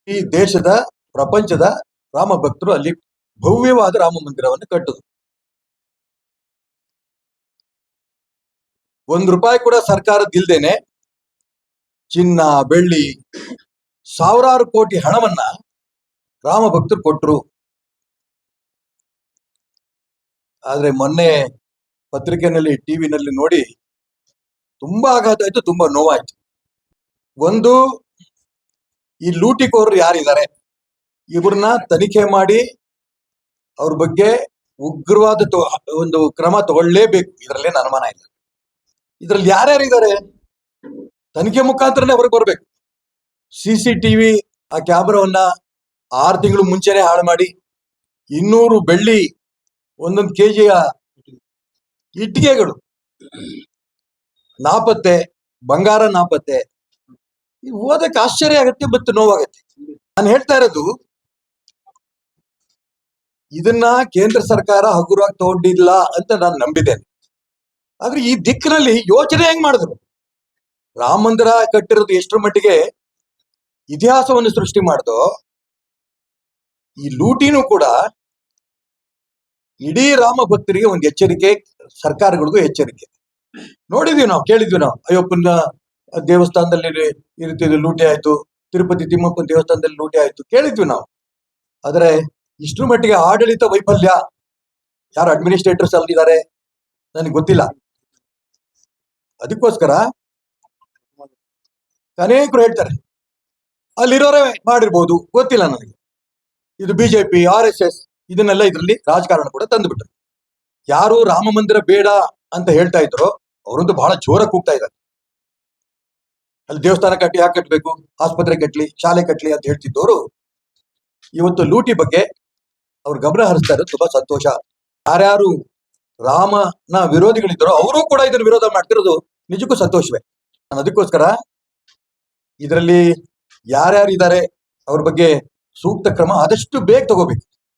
ಈ ದೇಶದ ಪ್ರಪಂಚದ ರಾಮ ಭಕ್ತರು ಅಲ್ಲಿ ಭವ್ಯವಾದ ರಾಮ ಮಂದಿರವನ್ನು ಕಟ್ಟುದು. ₹1 ಕೂಡ ಸರ್ಕಾರದಿಲ್ದೇನೆ ಚಿನ್ನ ಬೆಳ್ಳಿ ಸಾವಿರಾರು ಕೋಟಿ ಹಣವನ್ನ ರಾಮ ಭಕ್ತರು ಕೊಟ್ಟರು. ಆದ್ರೆ ಮೊನ್ನೆ ಪತ್ರಿಕೆಯಲ್ಲಿ ಟಿವಿನಲ್ಲಿ ನೋಡಿ ತುಂಬಾ ಆಘಾತ ಆಯ್ತು, ತುಂಬಾ ನೋವಾಯ್ತು. ಒಂದು, ಈ ಲೂಟಿಕೋರರು ಯಾರಿದ್ದಾರೆ ಇವ್ರನ್ನ ತನಿಖೆ ಮಾಡಿ ಅವ್ರ ಬಗ್ಗೆ ಉಗ್ರವಾದ ಒಂದು ಕ್ರಮ ತಗೊಳ್ಳೇಬೇಕು. ಇದರಲ್ಲೇನು ಅನುಮಾನ ಇಲ್ಲ. ಇದ್ರಲ್ಲಿ ಯಾರ್ಯಾರಿದ್ದಾರೆ ತನಿಖೆ ಮುಖಾಂತರನೇ ಹೊರಗೆ ಬರ್ಬೇಕು. CCTV ಆ ಕ್ಯಾಮ್ರಾವನ್ನ 6 ತಿಂಗಳು ಮುಂಚೆನೆ ಹಾಳು ಮಾಡಿ 200 ಬೆಳ್ಳಿ 1 kg ಇಟ್ಟಿಗೆಗಳು ನಾಪತ್ತೆ, ಬಂಗಾರ ನಾಪತ್ತೆ. ಓದಕ್ಕೆ ಆಶ್ಚರ್ಯ ಆಗತ್ತೆ ಮತ್ತು ನೋವಾಗತ್ತೆ. ನಾನು ಹೇಳ್ತಾ ಇರೋದು, ಇದನ್ನ ಕೇಂದ್ರ ಸರ್ಕಾರ ಹಗುರವಾಗಿ ತಗೊಂಡಿಲ್ಲ ಅಂತ ನಾನು ನಂಬಿದ್ದೇನೆ. ಆದ್ರೆ ಈ ದಿಕ್ಕಿನಲ್ಲಿ ಯೋಚನೆ ಹೆಂಗ್ ಮಾಡಿದ್ರು? ರಾಮ ಮಂದಿರ ಕಟ್ಟಿರೋದು ಎಷ್ಟರ ಮಟ್ಟಿಗೆ ಇತಿಹಾಸವನ್ನು ಸೃಷ್ಟಿ ಮಾಡ್ದೋ, ಈ ಲೂಟಿನೂ ಕೂಡ ಇಡೀ ರಾಮ ಭಕ್ತರಿಗೆ ಒಂದು ಎಚ್ಚರಿಕೆ, ಸರ್ಕಾರಗಳಿಗೂ ಎಚ್ಚರಿಕೆ. ನೋಡಿದ್ವಿ ನಾವು, ಕೇಳಿದ್ವಿ ನಾವು, ಅಯ್ಯಪ್ಪನ ದೇವಸ್ಥಾನದಲ್ಲಿ ಈ ರೀತಿ ಲೂಟಿ ಆಯ್ತು, ತಿರುಪತಿ ತಿಮ್ಮಪ್ಪನ ದೇವಸ್ಥಾನದಲ್ಲಿ ಲೂಟಿ ಆಯ್ತು, ಕೇಳಿದ್ವಿ ನಾವು. ಆದ್ರೆ ಇಷ್ಟರ ಮಟ್ಟಿಗೆ ಆಡಳಿತ ವೈಫಲ್ಯ, ಯಾರು ಅಡ್ಮಿನಿಸ್ಟ್ರೇಟರ್ಸ್ ಅಲ್ಲಿದ್ದಾರೆ ನನಗೆ ಗೊತ್ತಿಲ್ಲ. ಅದಕ್ಕೋಸ್ಕರ ಅನೇಕರು ಹೇಳ್ತಾರೆ ಅಲ್ಲಿರೋರೇ ಮಾಡಿರ್ಬೋದು, ಗೊತ್ತಿಲ್ಲ ನನಗೆ. ಇದು BJP RSS ಇದನ್ನೆಲ್ಲ ಇದರಲ್ಲಿ ರಾಜಕಾರಣ ಕೂಡ ತಂದುಬಿಟ್ರು. ಯಾರು ರಾಮ ಮಂದಿರ ಬೇಡ ಅಂತ ಹೇಳ್ತಾ ಇದ್ರು ಅವರಂತೂ ಬಹಳ ಜೋರ ಕೂಗ್ತಾ ಇದ್ದಾರೆ. ಅಲ್ಲಿ ದೇವಸ್ಥಾನ ಕಟ್ಟಿ ಯಾಕೆ ಕಟ್ಟಬೇಕು, ಆಸ್ಪತ್ರೆ ಕಟ್ಲಿ, ಶಾಲೆ ಕಟ್ಲಿ ಅಂತ ಹೇಳ್ತಿದ್ದವರು ಇವತ್ತು ಲೂಟಿ ಬಗ್ಗೆ ಅವ್ರ ಗಮನ ಹರಿಸ್ತಾ ಇರೋದು ತುಂಬಾ ಸಂತೋಷ. ಯಾರ್ಯಾರು ರಾಮನ ವಿರೋಧಿಗಳಿದ್ದಾರೋ ಅವರು ಕೂಡ ಇದನ್ನು ವಿರೋಧ ಮಾಡ್ತಿರೋದು ನಿಜಕ್ಕೂ ಸಂತೋಷವೇ. ನಾನು ಅದಕ್ಕೋಸ್ಕರ ಇದರಲ್ಲಿ ಯಾರ್ಯಾರು ಇದ್ದಾರೆ ಅವ್ರ ಬಗ್ಗೆ ಸೂಕ್ತ ಕ್ರಮ ಆದಷ್ಟು ಬೇಗ ತಗೋಬೇಕು.